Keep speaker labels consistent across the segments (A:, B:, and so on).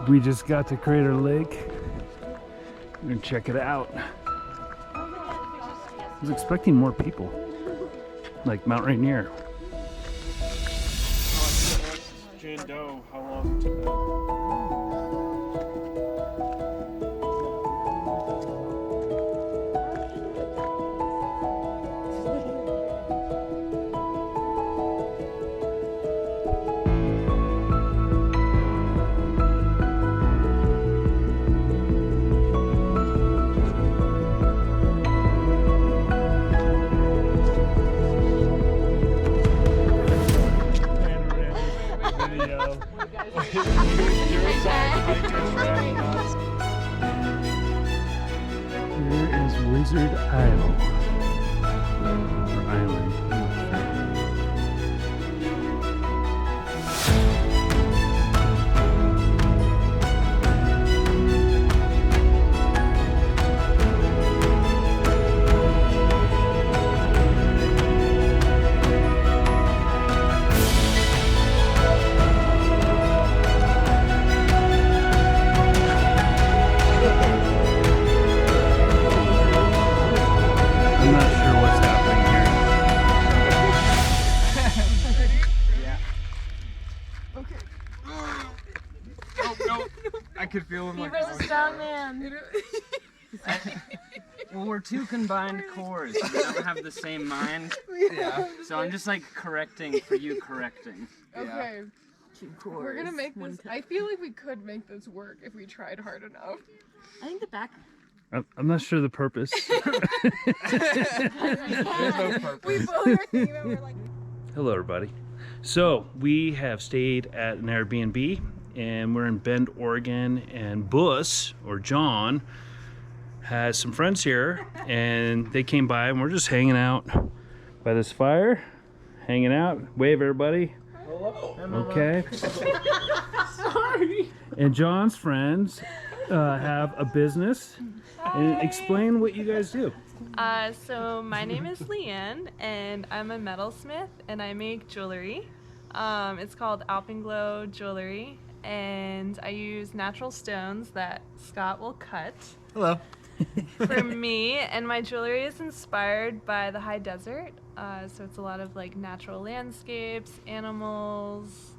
A: We just got to Crater Lake. We're gonna check it out. I was expecting more people, like Mount Rainier.
B: Jane Doe, how long to bed?
A: Here is Wizard Isle. Or Island, I'm not sure. I'm not sure what's happening here.
C: Yeah. Okay. Oh no! I could feel him like.
D: Beaver's a strong man.
C: Well, we're two combined cores. We don't have the same mind. Yeah. So I'm just like correcting for you correcting.
E: Okay.
D: Two cores.
E: We're gonna make this. I feel like we could make this work if we tried hard enough.
D: I think the back.
A: I'm not sure the purpose.
E: We both are thinking that we're like.
A: Hello, everybody. So we have stayed at an Airbnb, and we're in Bend, Oregon. And Bus, or John, has some friends here, and they came by, and we're just hanging out by this fire, hanging out. Wave, everybody.
C: Hello.
A: Okay.
E: Sorry.
A: And John's friends have a business. And explain what you guys do.
F: So my name is Leanne, and I'm a metalsmith, and I make jewelry. It's called Alpenglow Jewelry, and I use natural stones that Scott will cut.
C: Hello.
F: For me, and my jewelry is inspired by the high desert. So it's a lot of like natural landscapes, animals,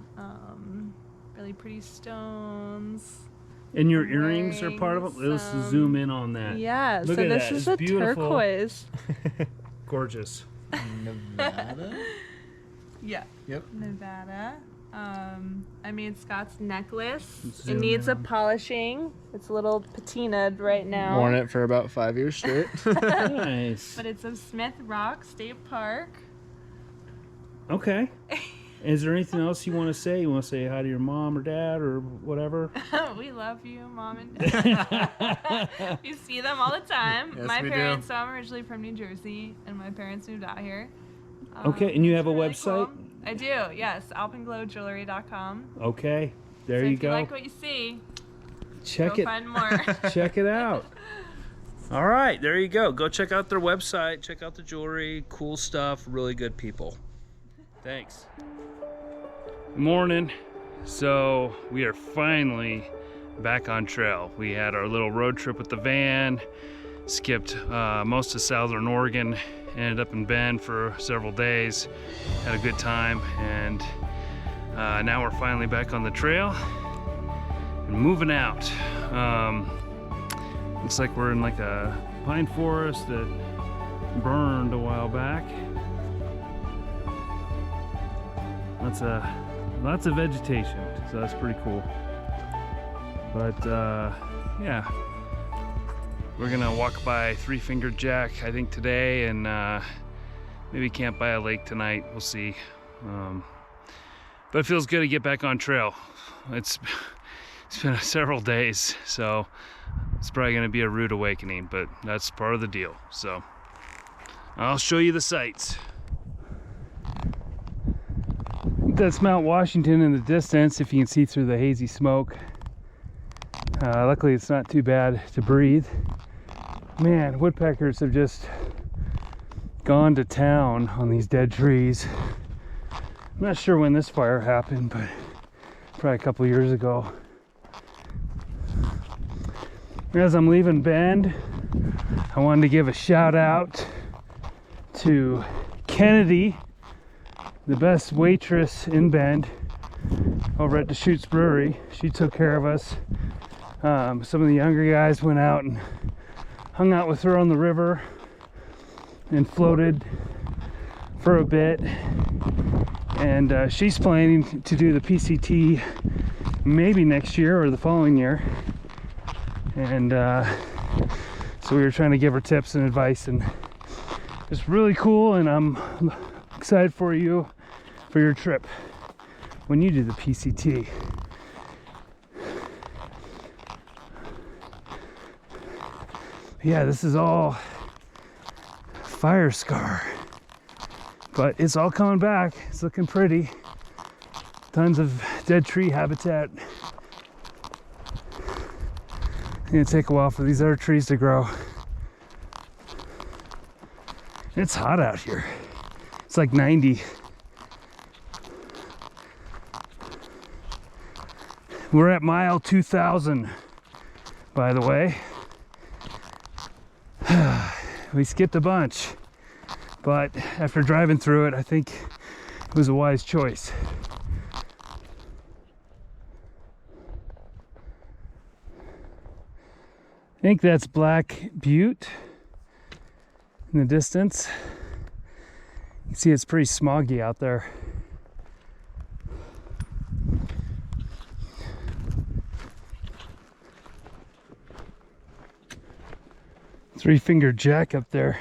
F: really pretty stones.
A: And your earrings are part of it? Let's zoom in on that.
F: Yeah,
A: Look
F: so
A: at
F: this
A: that.
F: is
A: It's
F: a
A: beautiful.
F: turquoise.
A: Gorgeous.
C: Nevada?
F: Yeah.
C: Yep.
F: Nevada. I made Scott's necklace.
A: Zoom
F: It needs a
A: in.
F: polishing. It's a little patinaed right now.
C: Worn it for about 5 years straight.
A: Nice.
F: But it's of Smith Rock State Park.
A: Okay. Is there anything else you want to say? You want to say hi to your mom or dad or whatever?
F: We love you, Mom and Dad. We see them all the time.
C: Yes,
F: My
C: we do.
F: parents, so I'm originally from New Jersey, and my parents moved out here.
A: Okay, and you have a
F: it's really
A: website?
F: cool. I do, yes. alpenglowjewelry.com.
A: Okay, there
F: So
A: you
F: if
A: go.
F: you like what you see,
A: Check
F: go
A: it.
F: find more.
A: Check it out. All right, there you go. Go check out their website. Check out the jewelry. Cool stuff. Really good people. Thanks. Morning. So we are finally back on trail. We had our little road trip with the van, skipped most of southern Oregon, ended up in Bend for several days, had a good time, and now we're finally back on the trail and moving out. Looks like we're in like a pine forest that burned a while back. Lots of vegetation, so that's pretty cool. But yeah, we're gonna walk by Three Fingered Jack, I think, today, and maybe camp by a lake tonight. We'll see. But it feels good to get back on trail. It's been several days, so it's probably gonna be a rude awakening, but that's part of the deal. So I'll show you the sights. That's Mount Washington in the distance, if you can see through the hazy smoke. Luckily it's not too bad to breathe. Man, woodpeckers have just gone to town on these dead trees. I'm not sure when this fire happened, but probably a couple years ago. As I'm leaving Bend, I wanted to give a shout out to Kennedy, the best waitress in Bend over at Deschutes Brewery. She took care of us. Some of the younger guys went out and hung out with her on the river and floated for a bit. And she's planning to do the PCT maybe next year or the following year. And so we were trying to give her tips and advice, and it's really cool. And I'm excited for you for your trip when you do the PCT. Yeah, this is all fire scar, but it's all coming back. It's looking pretty. Tons of dead tree habitat. It's gonna take a while for these other trees to grow. It's hot out here. It's like 90. We're at mile 2000, by the way. We skipped a bunch, but after driving through it, I think it was a wise choice. I think that's Black Butte in the distance. You can see it's pretty smoggy out there. Three-Finger Jack up there.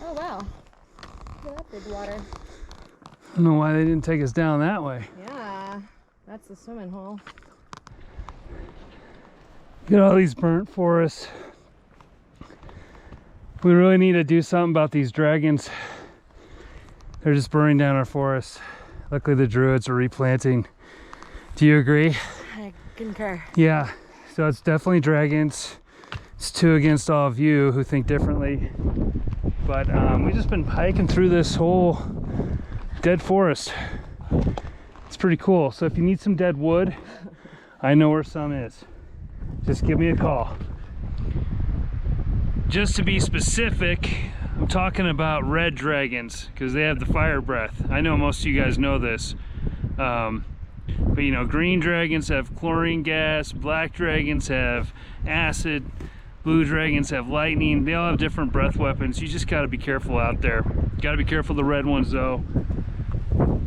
E: Oh wow. Look at that big water.
A: I don't know why they didn't take us down that way.
E: Yeah, that's the swimming hole.
A: Look at all these burnt forests. We really need to do something about these dragons. They're just burning down our forests. Luckily the druids are replanting. Do you agree?
E: I concur.
A: Yeah, so it's definitely dragons. It's 2 against all of you who think differently. But we've just been hiking through this whole dead forest. It's pretty cool. So if you need some dead wood, I know where some is. Just give me a call. Just to be specific, I'm talking about red dragons because they have the fire breath. I know most of you guys know this. But you know, green dragons have chlorine gas, black dragons have acid, blue dragons have lightning. They all have different breath weapons. You just gotta be careful out there. Gotta be careful of the red ones though.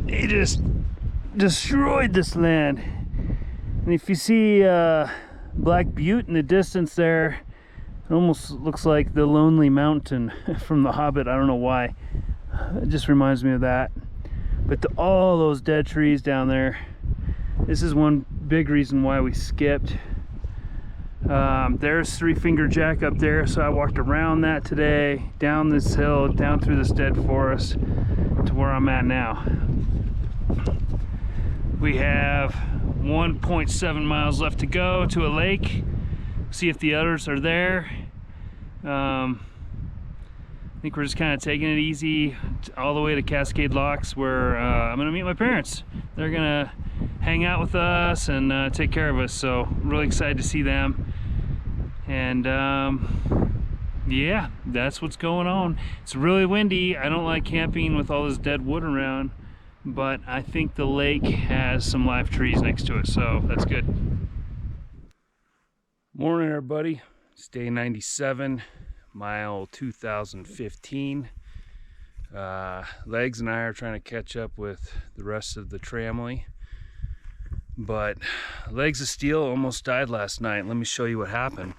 A: They just destroyed this land. And if you see Black Butte in the distance there, it almost looks like the Lonely Mountain from The Hobbit. I don't know why. It just reminds me of that. But all those dead trees down there, this is one big reason why we skipped. There's Three-Finger Jack up there, so I walked around that today, down this hill, down through this dead forest, to where I'm at now. We have 1.7 miles left to go to a lake. See if the others are there. I think we're just kind of taking it easy all the way to Cascade Locks, where I'm gonna meet my parents. They're gonna hang out with us and take care of us, so really excited to see them. And yeah, that's what's going on. It's really windy. I don't like camping with all this dead wood around, but I think the lake has some live trees next to it, so that's good. Morning, everybody. It's day 97, mile 2015. Legs and I are trying to catch up with the rest of the tramily, but Legs of Steel almost died last night. Let me show you what happened.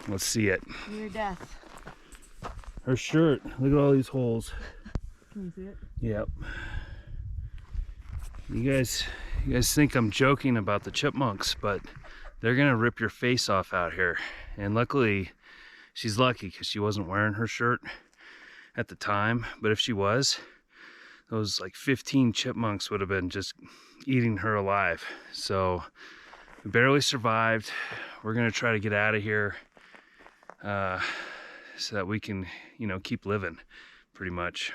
A: Let's see it.
D: Near death.
A: Her shirt, look at all these holes.
D: Can you see it?
A: Yep. You guys think I'm joking about the chipmunks, but they're gonna rip your face off out here. And luckily, she's lucky because she wasn't wearing her shirt at the time. But if she was, those like 15 chipmunks would have been just eating her alive. So we barely survived. We're gonna try to get out of here so that we can, you know, keep living pretty much.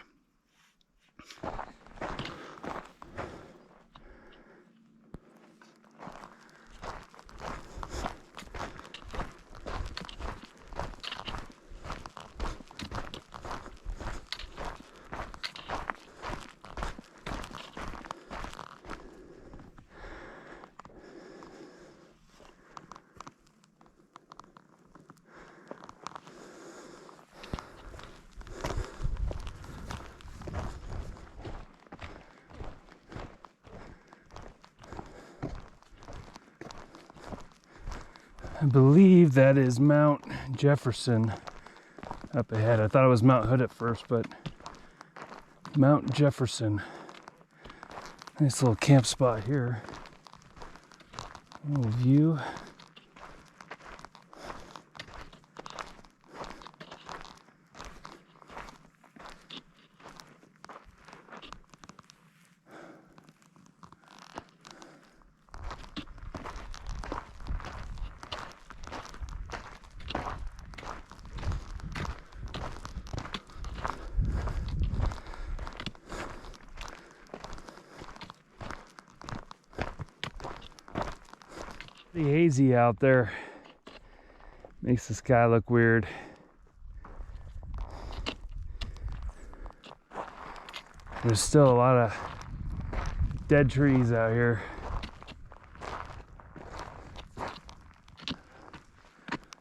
A: I believe that is Mount Jefferson up ahead. I thought it was Mount Hood at first, but Mount Jefferson. Nice little camp spot here. Little view. Pretty hazy out there. Makes the sky look weird. There's still a lot of dead trees out here.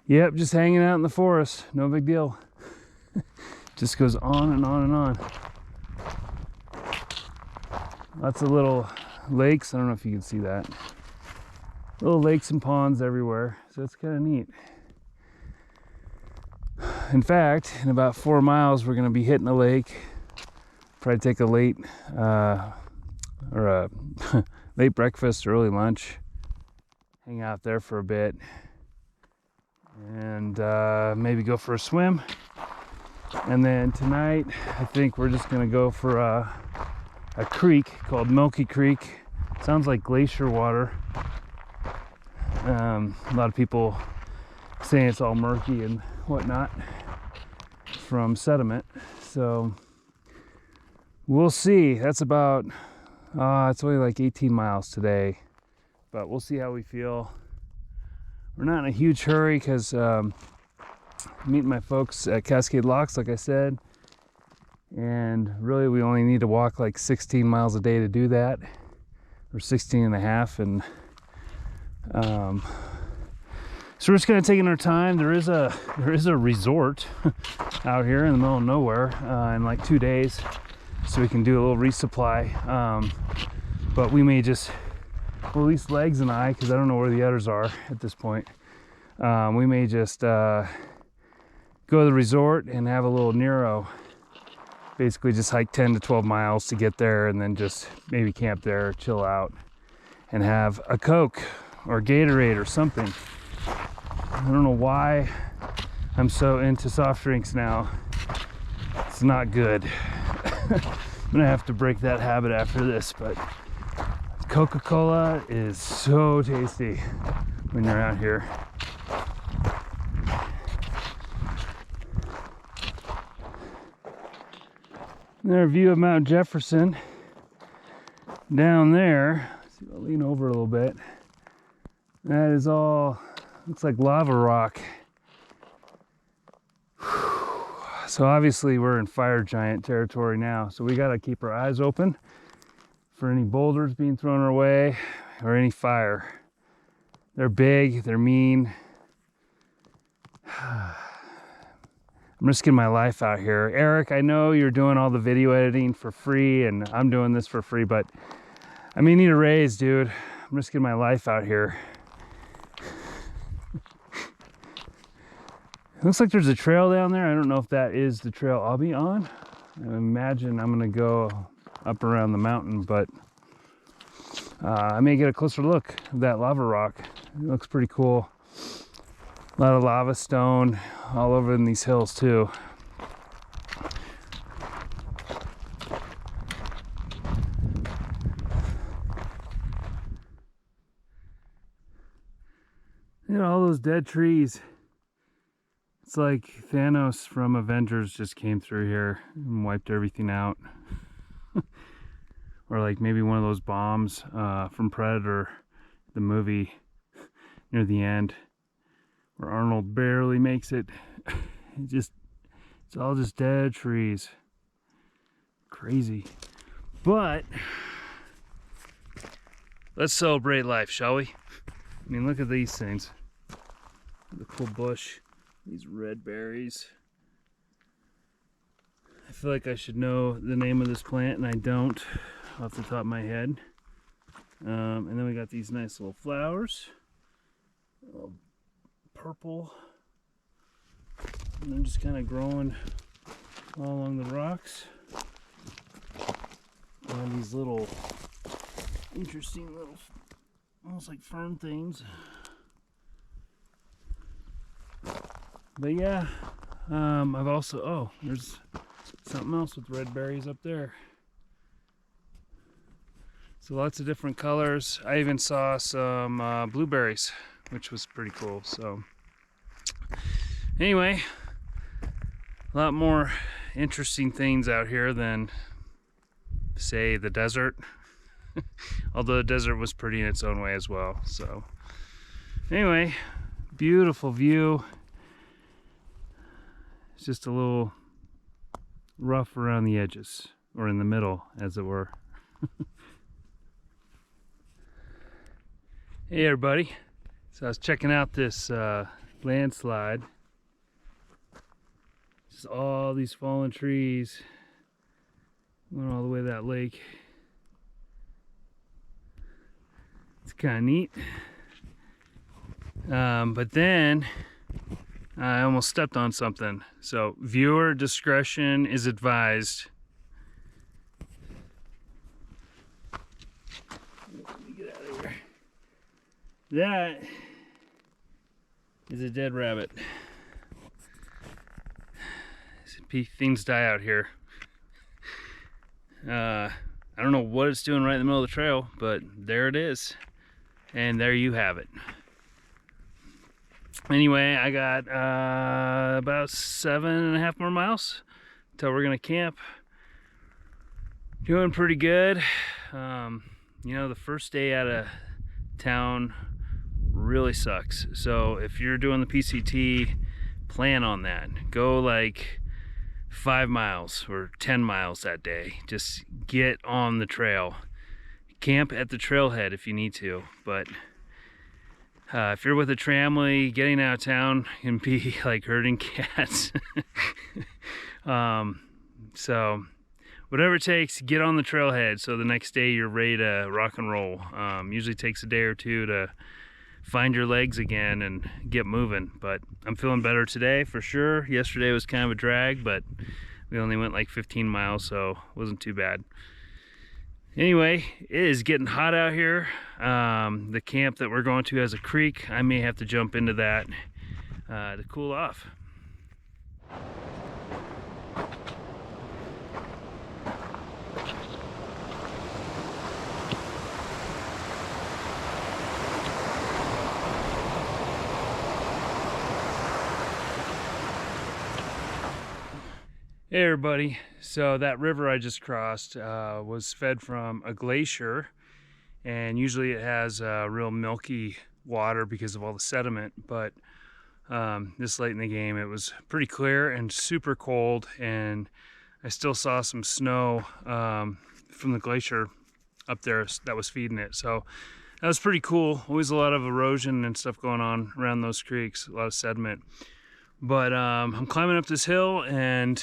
A: Yep, just hanging out in the forest. No big deal. Just goes on and on and on. Lots of little lakes. I don't know if you can see that. Little lakes and ponds everywhere, so it's kind of neat. In fact, in about 4 miles, we're going to be hitting a lake. Probably take a late late breakfast, early lunch. Hang out there for a bit, and maybe go for a swim. And then tonight, I think we're just going to go for a creek called Milky Creek. Sounds like glacier water. A lot of people saying it's all murky and whatnot from sediment, so we'll see. That's about it's only like 18 miles today, but we'll see how we feel. We're not in a huge hurry because meeting my folks at Cascade Locks, like I said, and really we only need to walk like 16 miles a day to do that, or 16 and a half, and so we're just kind of taking our time. There is a resort out here in the middle of nowhere in like 2 days, so we can do a little resupply. But we may just, well, at least Legs and I, because I don't know where the others are at this point, we may just go to the resort and have a little Nero. Basically just hike 10 to 12 miles to get there, and then just maybe camp there, chill out, and have a Coke or Gatorade or something. I don't know why I'm so into soft drinks now. It's not good. I'm gonna have to break that habit after this, but Coca-Cola is so tasty when you're out here. There's a view of Mount Jefferson down there. Let's see, I'll lean over a little bit. That is all, looks like lava rock. So obviously we're in fire giant territory now, so we gotta keep our eyes open for any boulders being thrown our way or any fire. They're big, they're mean. I'm risking my life out here. Eric, I know you're doing all the video editing for free and I'm doing this for free, but I may need a raise, dude. I'm risking my life out here. It looks like there's a trail down there. I don't know if that is the trail I'll be on. I imagine I'm gonna go up around the mountain, but I may get a closer look at that lava rock. It looks pretty cool. A lot of lava stone all over in these hills too. Look at all those dead trees. It's like Thanos from Avengers just came through here and wiped everything out. Or like maybe one of those bombs from Predator, the movie, near the end, where Arnold barely makes it. It's all just dead trees. Crazy. But let's celebrate life, shall we? I mean, look at these things. The cool bush. These red berries. I feel like I should know the name of this plant and I don't off the top of my head. And then we got these nice little flowers. Little purple. And they're just kind of growing all along the rocks. And these little interesting little, almost like fern things. But yeah, I've also, oh, there's something else with red berries up there. So lots of different colors. I even saw some blueberries, which was pretty cool. So anyway, a lot more interesting things out here than, say, the desert. Although the desert was pretty in its own way as well. So anyway, beautiful view. It's just a little rough around the edges, or in the middle, as it were. Hey everybody, so I was checking out this landslide. Just all these fallen trees going all the way to that lake. It's kind of neat. But then I almost stepped on something. So viewer discretion is advised. Let me get out of here. That is a dead rabbit. Things die out here. I don't know what it's doing right in the middle of the trail, but there it is. And there you have it. Anyway, I got about 7.5 more miles till we're gonna camp. Doing pretty good. You know, the first day out of town really sucks. So if you're doing the PCT, plan on that. Go like 5 miles or 10 miles that day. Just get on the trail. Camp at the trailhead if you need to, but if you're with a tramway, getting out of town can be like herding cats. So whatever it takes, get on the trailhead so the next day you're ready to rock and roll. Usually takes a day or two to find your legs again and get moving, but I'm feeling better today for sure. Yesterday was kind of a drag, but we only went like 15 miles, so it wasn't too bad. Anyway, it is getting hot out here. The camp that we're going to has a creek. I may have to jump into that to cool off. Hey everybody, so that river I just crossed was fed from a glacier, and usually it has real milky water because of all the sediment, but this late in the game it was pretty clear and super cold, and I still saw some snow from the glacier up there that was feeding it, so that was pretty cool. Always a lot of erosion and stuff going on around those creeks, a lot of sediment. But I'm climbing up this hill, and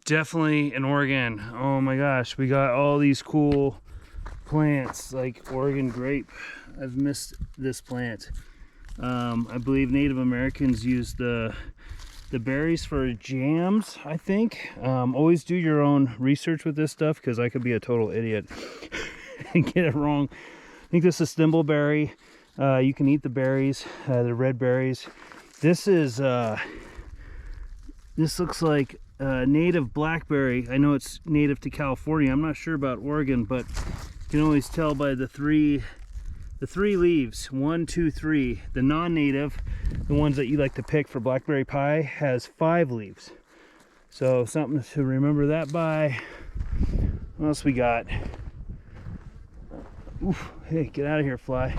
A: definitely in Oregon, oh my gosh, we got all these cool plants like Oregon grape. I've missed this plant. I believe Native Americans use the berries for jams, I think. Always do your own research with this stuff, because I could be a total idiot and get it wrong. I think this is thimbleberry. You can eat the berries, the red berries. This is this looks like native blackberry. I know it's native to California. I'm not sure about Oregon, but you can always tell by the three leaves. 1, 2, 3. The non-native, the ones that you like to pick for blackberry pie, has 5 leaves. So something to remember that by. What else we got? Oof, hey, get out of here, fly.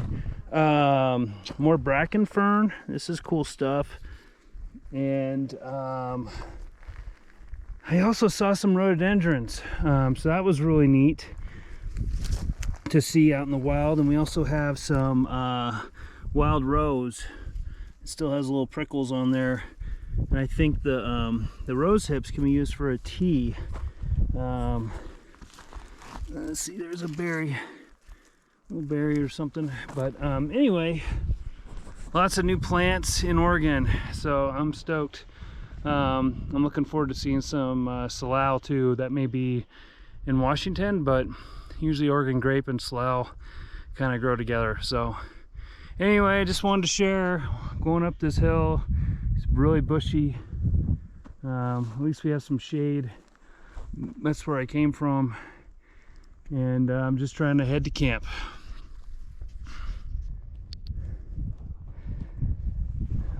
A: More bracken fern. This is cool stuff. And I also saw some rhododendrons, so that was really neat to see out in the wild. And we also have some wild rose. It still has little prickles on there, and I think the rose hips can be used for a tea. Let's see, there's a berry, little berry or something. But anyway, lots of new plants in Oregon, so I'm stoked. I'm looking forward to seeing some salal too. That may be in Washington, but usually Oregon grape and salal kind of grow together. So anyway, I just wanted to share going up this hill. It's really bushy. At least we have some shade. That's where I came from, and I'm just trying to head to camp.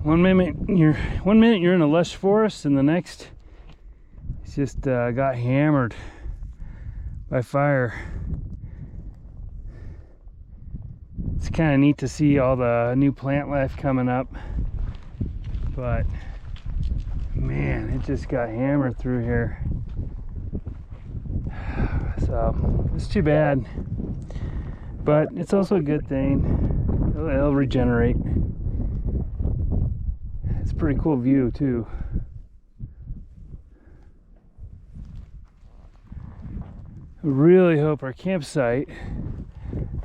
A: One minute you're in a lush forest, and the next it's just got hammered by fire. It's kind of neat to see all the new plant life coming up, but man, it just got hammered through here. So it's too bad, but it's also a good thing. It'll regenerate. It's a pretty cool view too. I really hope our campsite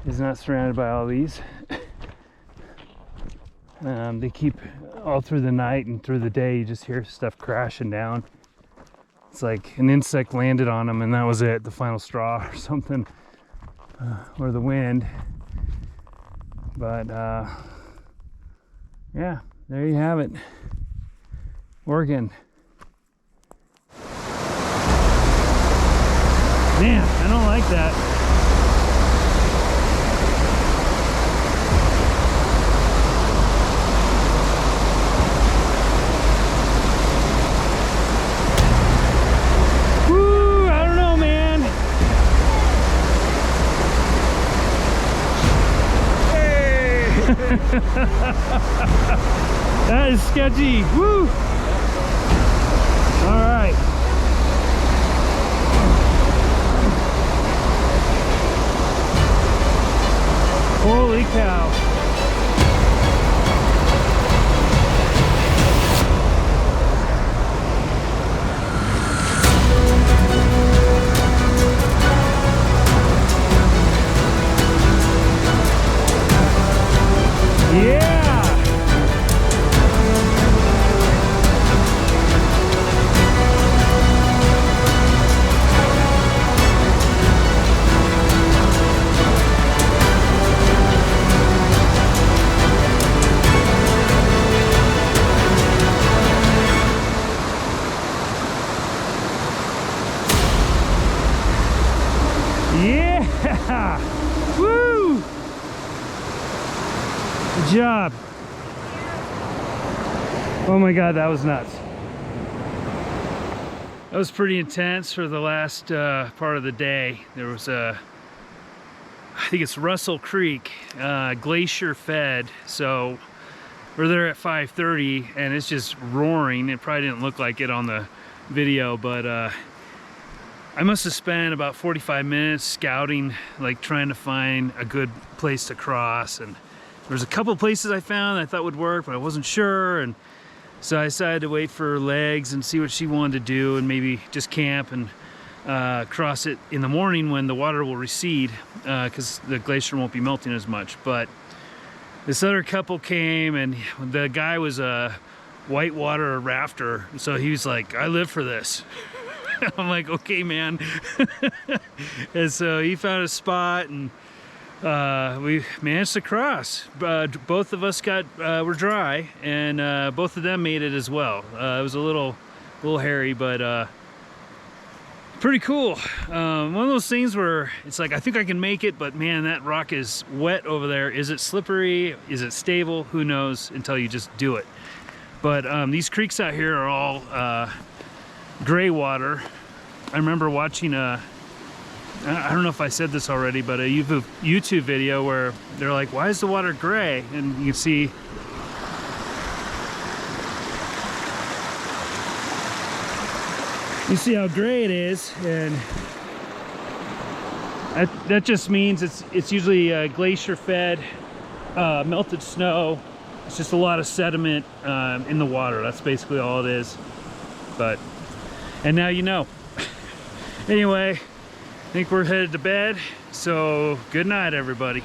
A: is not surrounded by all these. They keep all through the night and through the day. You just hear stuff crashing down. It's like an insect landed on them and that was it, the final straw or something, or the wind. But yeah, there you have it. Oregon. Man, I don't like that. Woo, I don't know, man. Hey! That is sketchy. Woo! All right. Holy cow. Yeah. Yeah! Woo! Good job. Oh my God, that was nuts. That was pretty intense for the last part of the day. There was I think it's Russell Creek, glacier fed. So we're there at 5:30 and it's just roaring. It probably didn't look like it on the video, but I must have spent about 45 minutes scouting, like trying to find a good place to cross. And there's a couple places I found I thought would work, but I wasn't sure. And so I decided to wait for Legs and see what she wanted to do and maybe just camp and cross it in the morning when the water will recede, because the glacier won't be melting as much. But this other couple came and the guy was a whitewater rafter. So he was like, I live for this. I'm like, okay, man. And so he found a spot and we managed to cross. Both of us were dry, and both of them made it as well. It was a little hairy, but pretty cool. One of those things where it's like, I think I can make it, but man, that rock is wet over there. Is it slippery? Is it stable? Who knows until you just do it. But these creeks out here are all gray water. I remember watching I don't know if I said this already, but a YouTube video where they're like, why is the water gray? And you can see how gray it is, and that just means it's usually glacier fed, melted snow. It's just a lot of sediment in the water. That's basically all it is. And now you know. Anyway, I think we're headed to bed, so good night, everybody.